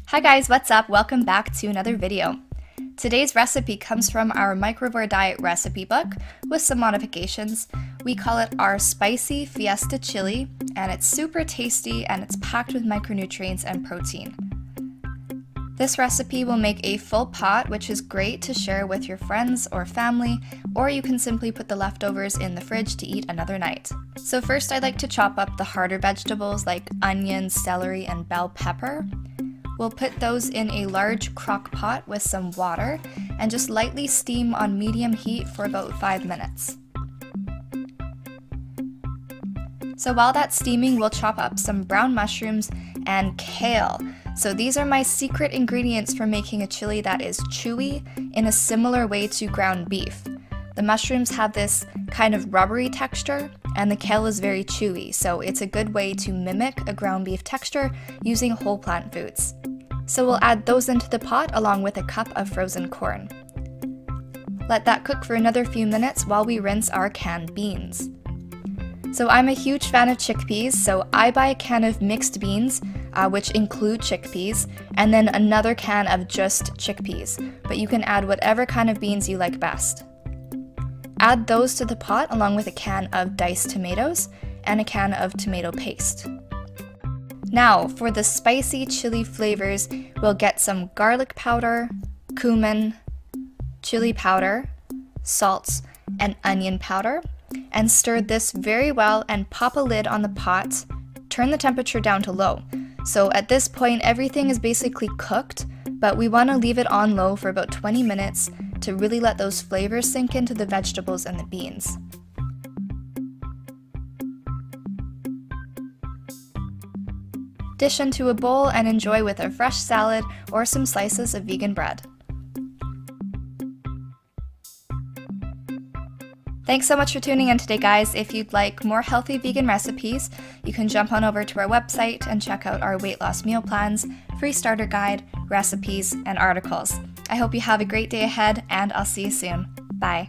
Hi guys, what's up? Welcome back to another video. Today's recipe comes from our microvore diet recipe book with some modifications. We call it our spicy fiesta chili, and it's super tasty and it's packed with micronutrients and protein. This recipe will make a full pot, which is great to share with your friends or family, or you can simply put the leftovers in the fridge to eat another night. So first I like to chop up the harder vegetables like onions, celery, and bell pepper. We'll put those in a large crock pot with some water and just lightly steam on medium heat for about 5 minutes. So while that's steaming, we'll chop up some brown mushrooms and kale. So these are my secret ingredients for making a chili that is chewy in a similar way to ground beef. The mushrooms have this kind of rubbery texture, and the kale is very chewy, so it's a good way to mimic a ground beef texture using whole plant foods. So we'll add those into the pot along with a cup of frozen corn. Let that cook for another few minutes while we rinse our canned beans. So I'm a huge fan of chickpeas, so I buy a can of mixed beans, which include chickpeas, and then another can of just chickpeas, but you can add whatever kind of beans you like best. Add those to the pot along with a can of diced tomatoes and a can of tomato paste. Now, for the spicy chili flavors, we'll get some garlic powder, cumin, chili powder, salt, and onion powder, and stir this very well and pop a lid on the pot. Turn the temperature down to low. So at this point, everything is basically cooked, but we want to leave it on low for about 20 minutes to really let those flavors sink into the vegetables and the beans. Dish into a bowl and enjoy with a fresh salad or some slices of vegan bread. Thanks so much for tuning in today, guys. If you'd like more healthy vegan recipes, you can jump on over to our website and check out our weight loss meal plans, free starter guide, recipes, and articles. I hope you have a great day ahead, and I'll see you soon. Bye.